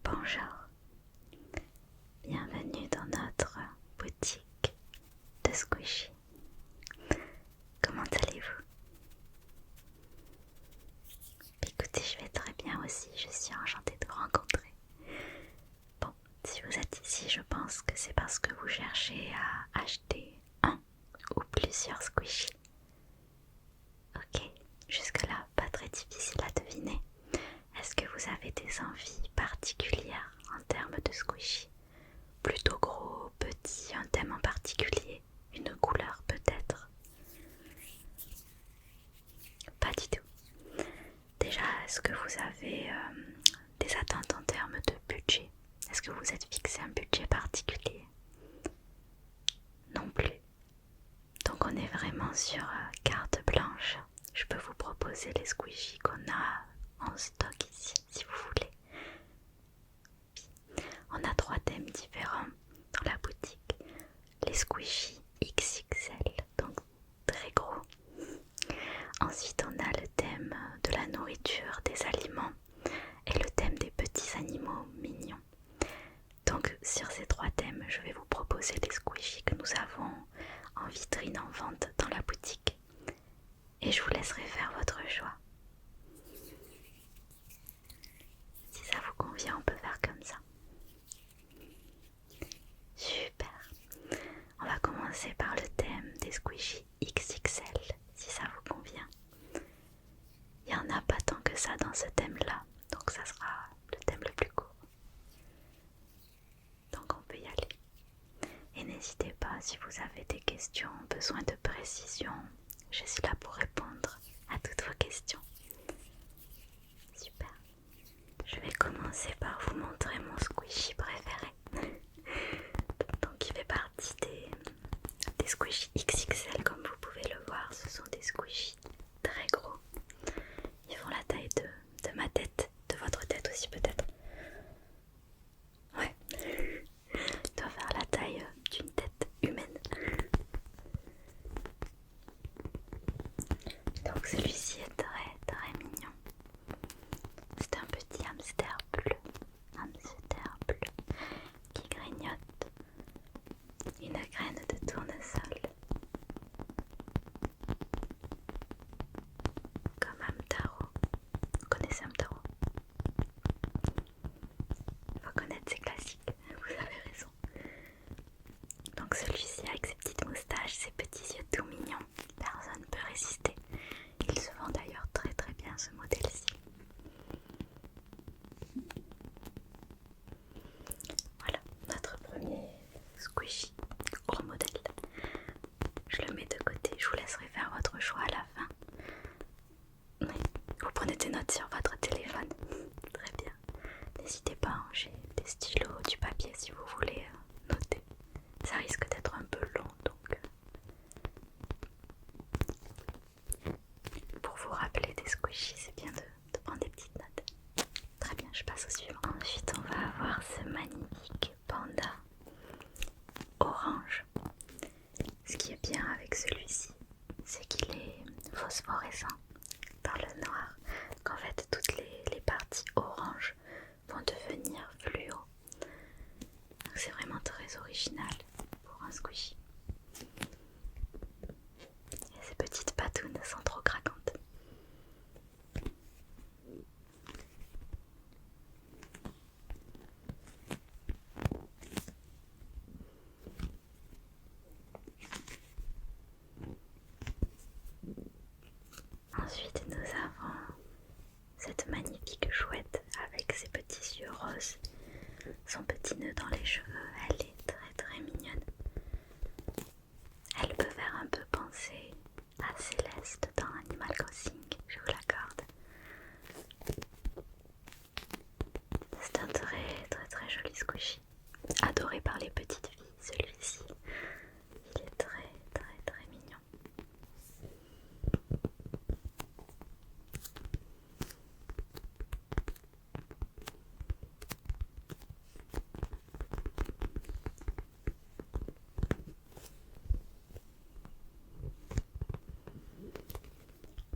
Bonjour, bienvenue dans notre boutique de Squishy. Comment allez-vous? Écoutez, je vais très bien aussi, je suis enchantée de vous rencontrer. Bon, si vous êtes ici, je pense que c'est parce que vous cherchez à acheter un ou plusieurs Squishy. Ok, jusque-là, pas très difficile à deviner. Est-ce que vous avez des envies particulières en termes de Squishy? Plutôt gros, petit, un thème en particulier, une couleur peut-être? Pas du tout. Déjà, est-ce que vous avez des attentes en termes de budget? Est-ce que vous êtes fixé un budget particulier? Non plus. Donc on est vraiment sur carte blanche. Je peux vous proposer les Squishy qu'on a en stock ici, si vous voulez. On a 3 thèmes différents dans la boutique. Les Squishy XXL, donc très gros. Ensuite, on a le thème de la nourriture, des aliments et le thème des petits animaux mignons. Donc sur ces 3 thèmes, je vais vous proposer les Squishy que nous avons en vitrine en vente dans la boutique. Et je vous laisserai faire votre choix. Si ça vous convient, on peut faire comme ça. Super. On va commencer par le thème des Squishy XXL, si ça vous convient. Il n'y en a pas tant que ça dans ce thème-là, donc ça sera le thème le plus court. Donc on peut y aller. Et n'hésitez pas, si vous avez des questions, besoin de précision, je suis là pour répondre à toutes vos questions. Super. Je vais commencer par vous montrer mon Squishy préféré. Donc il fait partie des Squishy XXL, comme vous pouvez le voir. Ce sont des Squishy très gros. Ils font la taille de ma tête, de votre tête aussi peut-être. Ouais, ils doivent faire la taille d'une tête humaine. Donc celui-ci est très très mignon. C'est un petit hamster bleu qui grignote une graine de tournesol. Comme Hamtaro. Vous connaissez Hamtaro? Il faut connaître ses classiques, vous avez raison. Donc celui-ci avec ses petites moustaches, ses petits yeux tout mignons, personne ne peut résister. Il se vend d'ailleurs très très bien ce modèle-ci. Voilà, notre premier Squishy, gros modèle. Je le mets de côté, je vous laisserai faire votre choix à la fin. Oui, vous prenez des notes sur votre téléphone. Très bien. N'hésitez pas, hein, j'ai des stylos, du papier si vous voulez noter. Ça risque d'être un peu long, donc pour vous rappeler des Squishy, c'est bien de prendre des petites notes. Très bien, je passe au suivant. Ensuite, on va avoir ce magnifique panda orange. Ce qui est bien avec celui-ci, c'est qu'il est phosphorescent dans le noir. Qu'en fait, toutes les parties orange vont devenir fluo. Donc c'est vraiment très original pour un Squishy. Et ces petites patounes sont trop craquantes. Ensuite, nous avons cette magnifique chouette avec ses petits yeux roses, son petit nœud dans les cheveux. Elle est très très mignonne. Elle peut faire un peu penser à Céleste dans Animal Crossing, je vous l'accorde. C'est un très très très joli Squishy, adoré par les petites filles celui-ci. Il est très très très mignon.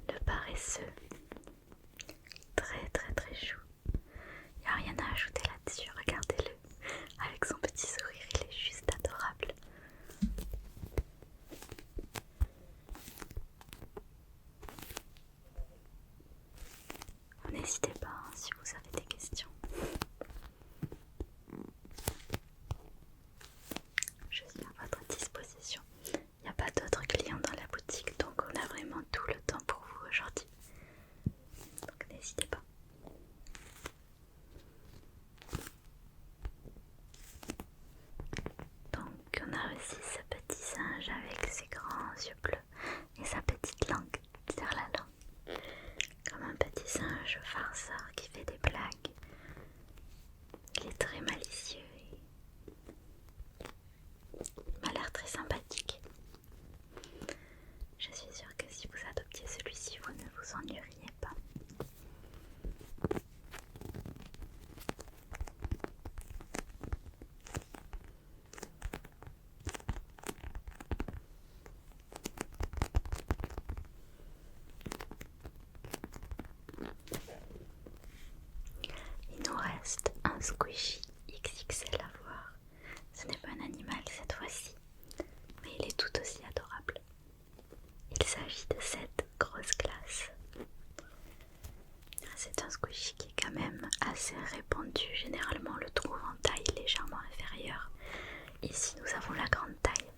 Le paresseux, très très très chou. Il n'y a rien à ajouter là-dessus grands yeux bleus et sa petite langue sur la langue. Comme un petit singe farceur qui fait des blagues. Il est très malicieux et m'a l'air très sympathique. Je suis sûre que si vous adoptiez celui-ci, vous ne vous ennuieriez pas. Il nous reste un squishy XXL à voir. Ce n'est pas un animal cette fois-ci, mais il est tout aussi adorable. Il s'agit de cette grosse glace. C'est un squishy qui est quand même assez répandu. Généralement on le trouve en taille légèrement inférieure. Ici nous avons la grande taille.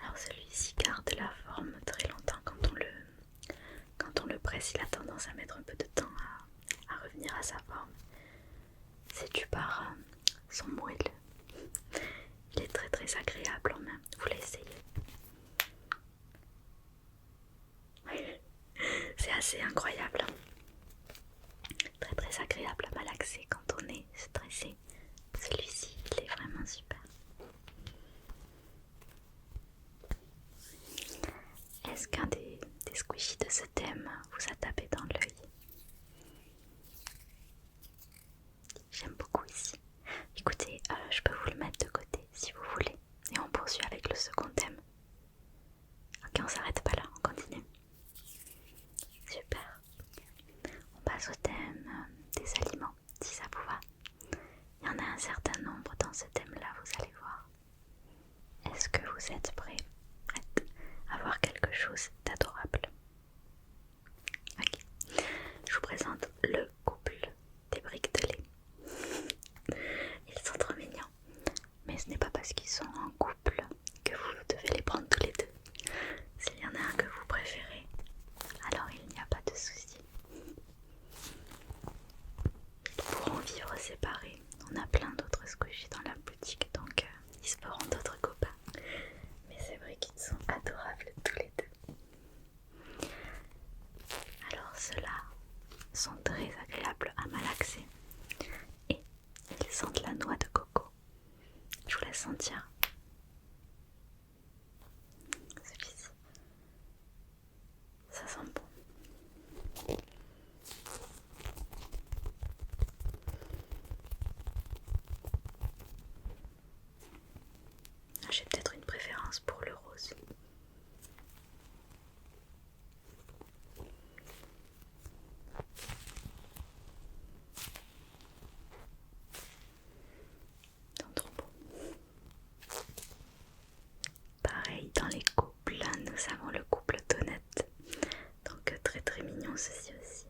Alors celui-ci garde la forme très longtemps quand on le presse, il a tendance à mettre un peu de temps à revenir à sa forme. C'est dû par son moelle. Il est très très agréable en main, vous l'essayez. C'est assez incroyable. Très très agréable à malaxer quand on est stressé. Celui-ci, il est vraiment super. Est-ce qu'un des squishies de ce thème vous a tapé dans l'œil? J'aime beaucoup ici. Écoutez, je peux vous le mettre de côté si vous voulez. Et on poursuit avec le second thème. Ok, on s'arrête pas là, on continue. Super. On passe au thème des aliments, si ça vous va. Il y en a un certain nombre dans ce thème-là, vous allez voir. Est-ce que vous êtes prêts à voir quelque chose d'adorable? Ok. Je vous présente le couple des briques de lait. Ils sont trop mignons. Mais ce n'est pas parce qu'ils sont en couple que vous devez les prendre tous les deux. S'il y en a un que vous préférez, alors il n'y a pas de souci. Ils pourront vivre séparés. On a plein d'autres squishies dans la boutique, donc ils se feront d'autres copains. Mais c'est vrai qu'ils sont adorables tous les deux. Alors ceux-là sont très agréables à malaxer et ils sentent la noix de coco. Je vous laisse sentir. Celui-ci, ça sent bon. J'ai peut-être une préférence pour le rose. C'est trop beau. Pareil dans les couples, nous avons le couple Donut. Donc très très mignon ceci aussi.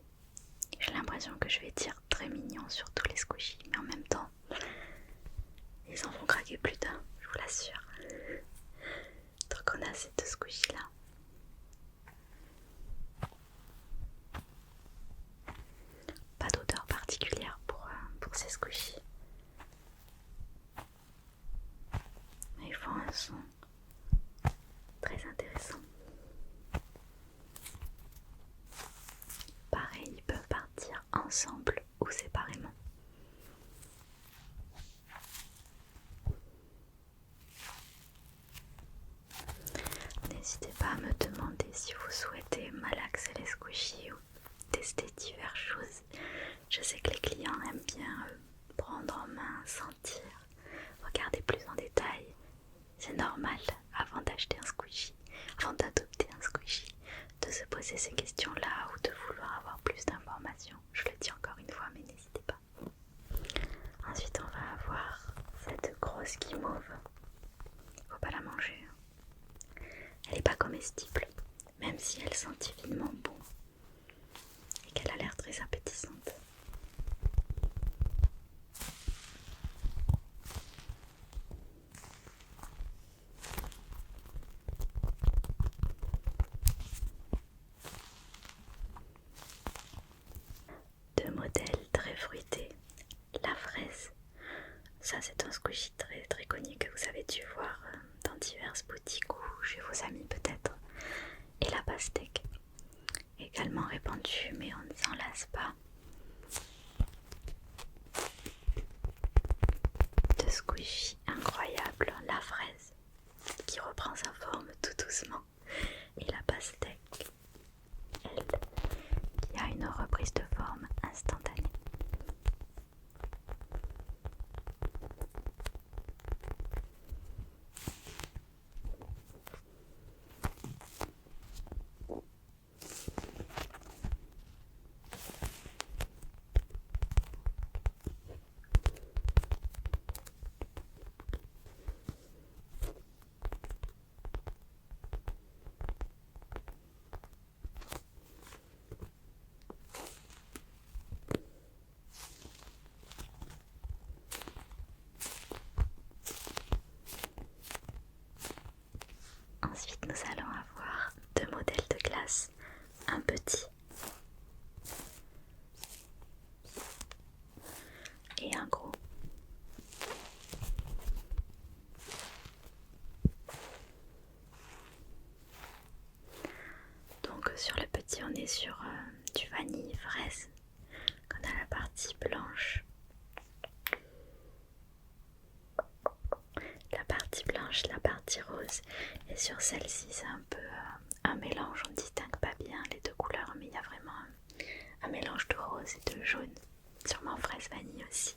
J'ai l'impression que je vais dire très mignon sur tous les squishies, mais en même temps, ils en vont craquer plus d'un, je vous l'assure. Donc on a ces deux squishies là. Pas d'odeur particulière pour ces squishies. Mais ils font un son très intéressant. Pareil, ils peuvent partir ensemble ou séparément. N'hésitez pas à me demander si vous souhaitez malaxer les squishies ou tester diverses choses. Je sais que les clients aiment bien prendre en main, sentir, regarder plus en détail. C'est normal avant d'acheter un squishy, avant d'adopter un squishy, de se poser ces questions-là ou de vouloir avoir plus d'informations. Je le dis encore une fois, mais n'hésitez pas. Ensuite, on va avoir cette grosse guimauve. Faut pas la manger. Elle n'est pas comestible, même si elle sent divinement bon et qu'elle a l'air très appétissante. pointu, mais on ne s'en lasse pas. De squishy incroyable, la fraise qui reprend sa forme tout doucement et la pastèque, elle, qui a une reprise de forme instantanée. Ensuite, nous allons avoir deux modèles de glace, un petit et un gros. Donc sur le petit, on est sur du vanille fraise. On a la partie blanche. La partie blanche, la partie rose. Et sur celle-ci, c'est un peu un mélange. On ne distingue pas bien les deux couleurs, mais il y a vraiment un mélange de rose et de jaune. Sûrement fraise vanille aussi.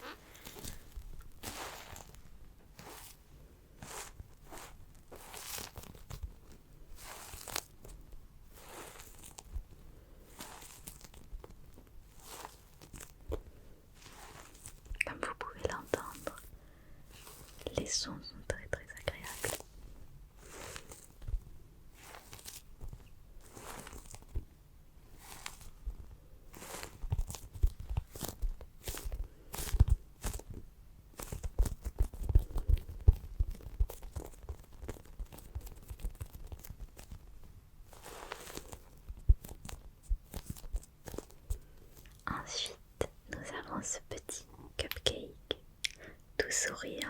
Comme vous pouvez l'entendre, les sons sont très très agréables. Ensuite, nous avons ce petit cupcake tout souriant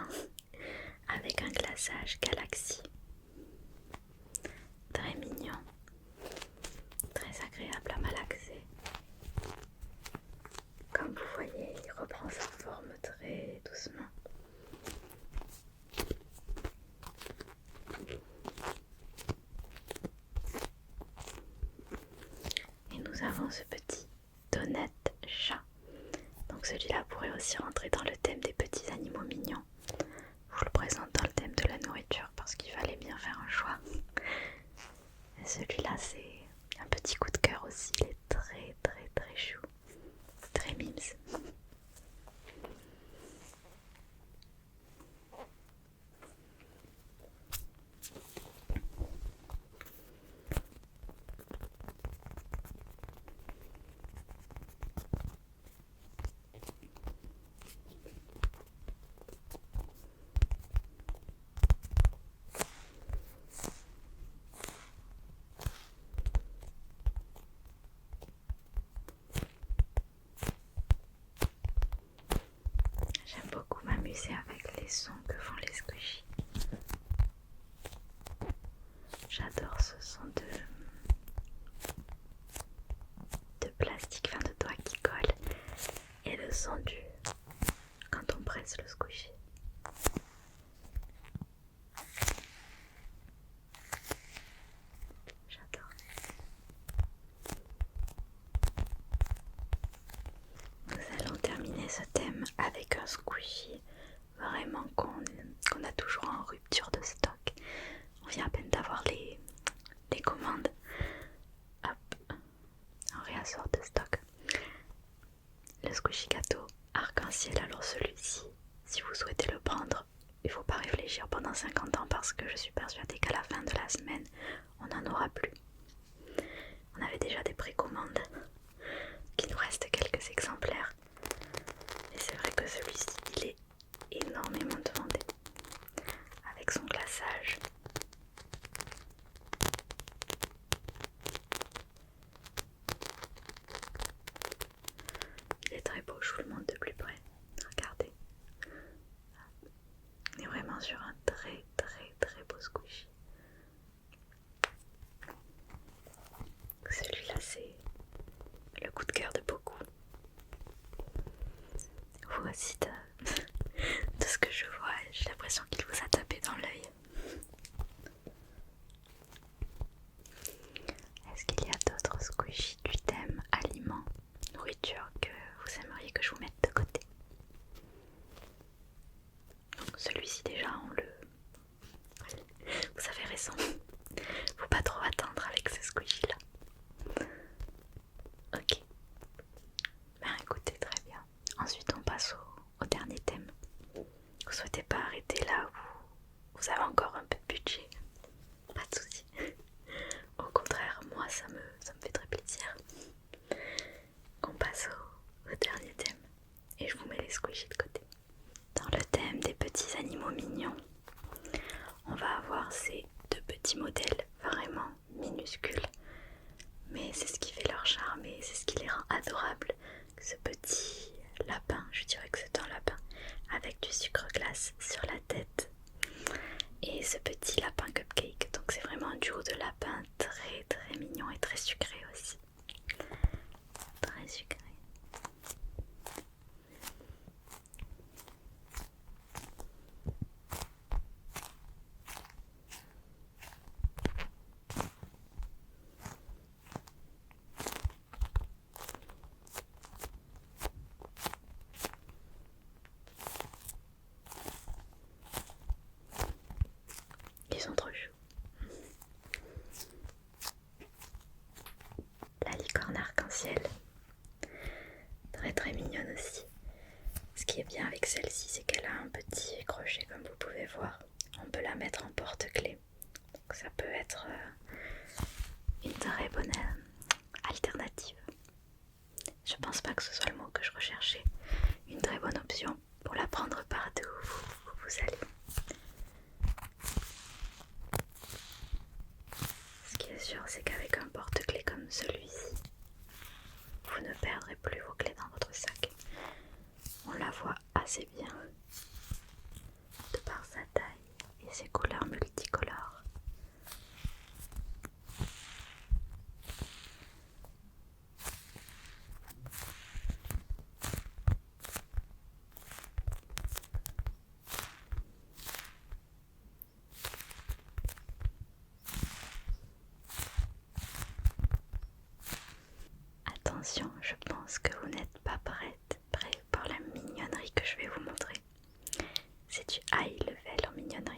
avec un glaçage Galaxy. Très mignon, très agréable à malaxer. Comme vous voyez, il reprend sa forme très doucement. Et nous avons ce petit donut chat. Donc celui-là pourrait aussi rentrer dans le thème des petits animaux mignons. Je vous le présente dans le thème de la nourriture parce qu'il fallait bien faire un choix. Et celui-là, c'est un petit coup de cœur aussi. Il est très très très chou. Très mimes. J'aime beaucoup m'amuser avec les sons que font les squishies. J'adore ce son de plastique, enfin de doigts qui collent, et le son du quand on presse le squishy. J'adore. Nous allons terminer ce thème avec un squishy vraiment qu'on a toujours en rupture de stock. On vient à peine d'avoir les commandes. Hop, on réassort de stock. Le squishy gâteau arc-en-ciel. Alors celui-ci, si vous souhaitez le prendre, il ne faut pas réfléchir pendant 50 ans parce que je suis persuadée qu'à la fin de la semaine, on n'en aura plus. On avait déjà des précommandes, qu'il nous reste quelques exemplaires. Et c'est vrai que celui-ci, il est énormément demandé. Avec son glaçage. Il est très beau, je vous le montre de plus près. Regardez. On est vraiment sur un très très très beau squishy. Celui-là, c'est raison. Faut pas trop attendre avec ce squishy là. Ok. Ben écoutez, très bien. Ensuite on passe au dernier thème. Vous souhaitez pas arrêter là où vous avez encore un peu de budget? Pas de soucis. Au contraire, moi ça me fait très plaisir qu'on passe au dernier thème. Et je vous mets les squishies de côté. Dans le thème des petits animaux mignons, on va avoir ces deux petits modèles vraiment minuscules. Mais c'est ce qui fait leur charme et c'est ce qui les rend adorables. Ce petit lapin, je dirais que c'est un lapin, avec du sucre glace sur la tête. Et ce petit lapin cupcake, donc c'est vraiment un duo de lapins très très mignon et très sucré aussi. Très sucré. Ils sont trop choux. La licorne arc-en-ciel, très très mignonne aussi. Ce qui est bien avec celle-ci, c'est qu'elle a un petit crochet comme vous pouvez voir. On peut la mettre en porte-clés. Donc ça peut être une très bonne alternative. Je pense pas que ce soit le mot que je recherchais. Une très bonne option pour la prendre partout où vous allez. Ce qui est sûr, c'est qu'avec un porte-clés comme celui-ci, vous ne perdrez plus vos clés dans votre sac. On la voit assez bien de par sa taille et ses couleurs multicolores. Attention, je pense que vous n'êtes pas prêt par la mignonnerie que je vais vous montrer. C'est du high level en mignonnerie.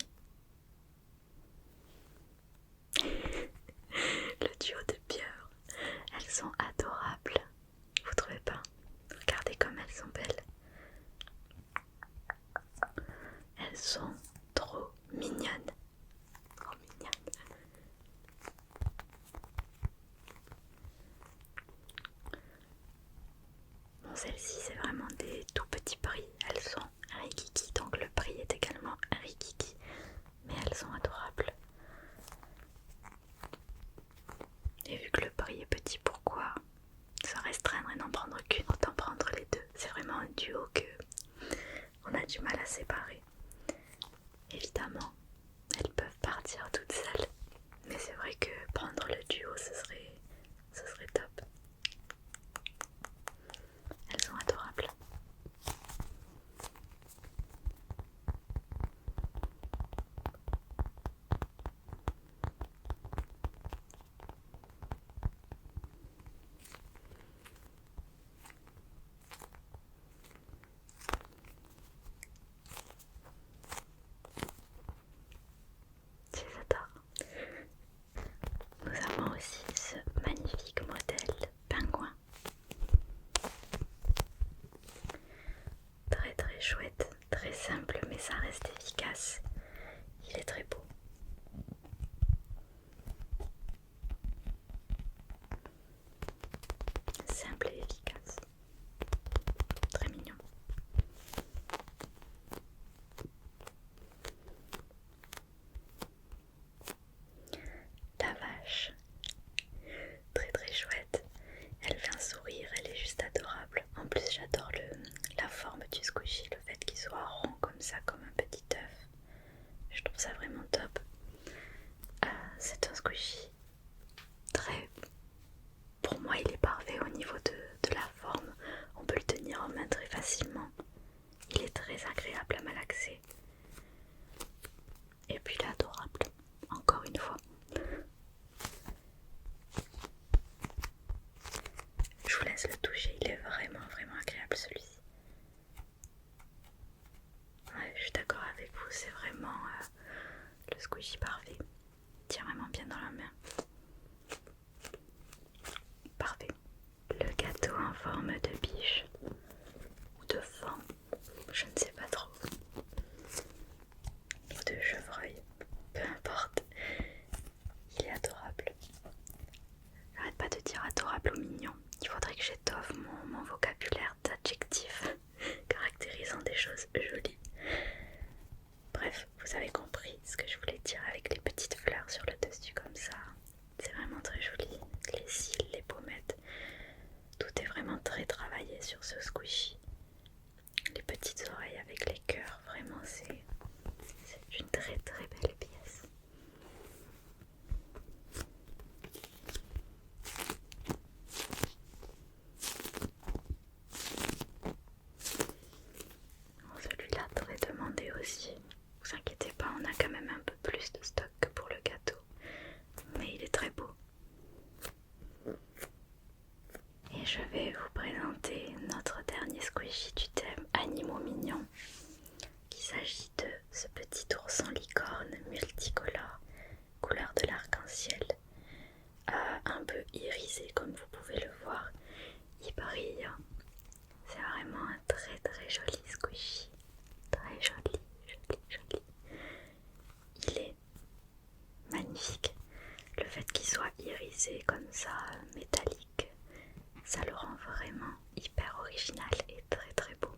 Le duo de pieuvres, elles sont adorables. Vous trouvez pas? Regardez comme elles sont belles. Elles sont trop mignonnes. Trop mignonnes. Bon, celles-ci, c'est vraiment des tout petits prix. Elles sont rikiki, donc le prix est également rikiki. Mais elles sont adorables. Et vu que le prix est petit, pourquoi se restreindre et n'en prendre qu'une? Autant prendre les deux. C'est vraiment un duo que on a du mal à séparer. Évidemment, elles peuvent partir toutes seules. Mais c'est vrai que prendre le duo, ce serait top. Elles sont adorables. Je les adore. Nous avons aussi ce magnifique modèle pingouin. Très très chouette, très simple, mais ça reste efficace. Il est très beau. Simple et efficace. Très mignon. La vache. Très très chouette. Elle vient sourire, elle est juste adorable. En plus j'adore la forme du squishy, le fait qu'il soit rond comme ça, comme un petit œuf. Je trouve ça vraiment top. C'est un squishy très... Pour moi il est parfait au niveau de la forme. On peut le tenir en main très facilement. Il est très agréable à malaxer. Et puis il est adorable, encore une fois. Je vous laisse le toucher, il est vraiment vraiment agréable celui-ci. Ouais, je suis d'accord avec vous, c'est vraiment le squishy parfait. bien dans la main. Parfait. Le gâteau en forme de biche ou de faon, je ne sais pas trop, ou de chevreuil, peu importe, il est adorable. J'arrête pas de dire adorable ou mignon. Il faudrait que j'étoffe mon vocabulaire d'adjectifs caractérisant des choses jolies. Bref, vous avez compris ce que je voulais dire avec les petites fleurs sur le dessus comme ça. C'est vraiment très joli. Les cils, les pommettes, tout est vraiment très travaillé sur ce squishy. Les petites oreilles avec les cœurs, vraiment c'est une très très belle pièce. Celui-là très demandé aussi. Vous inquiétez pas, on a quand même un peu plus de stock que pour le gâteau. Mais il est très beau. Et je vais vous présenter notre dernier squishy du thème animaux mignons. Il s'agit de ce petit ourson licorne multicolore, couleur de l'arc-en-ciel, un peu irisé comme vous pouvez le voir. Il brille. C'est vraiment un très très joli squishy. Très joli, joli, joli. Il est magnifique. Le fait qu'il soit irisé comme ça, métallique, ça le rend vraiment hyper original et très très beau.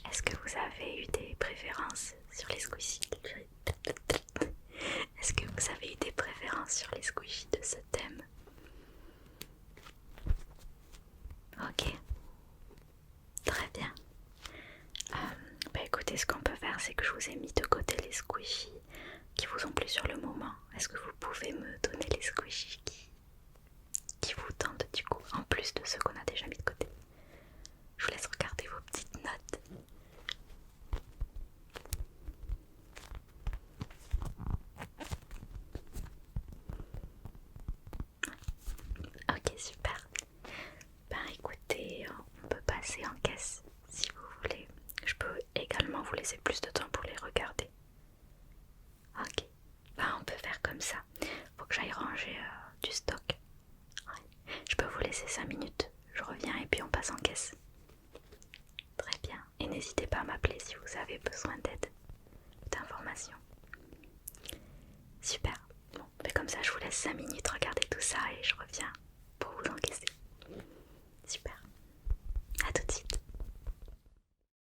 Est-ce que vous avez eu des préférences sur les squishies? Est-ce que vous avez eu des préférences sur les squishies de ce thème? Ok, très bien. Écoutez, ce qu'on peut faire, c'est que je vous ai mis de côté les squishies qui vous ont plu sur le moment. Est-ce que vous pouvez me donner les squishies qui vous tentent du coup, en plus de ceux qu'on a déjà mis de côté? Je vous laisse regarder vos petites notes. Ok, super. Écoutez, on peut passer en caisse si vous voulez. Je peux également vous laisser plus de temps pour les regarder. Ok, on peut faire comme ça. Faut que j'aille ranger du stock. Ouais. Je peux vous laisser 5 minutes. Je reviens et puis on passe en caisse. Très bien. Et n'hésitez pas à m'appeler si vous avez besoin d'aide, d'informations. Super. Bon, comme ça je vous laisse 5 minutes.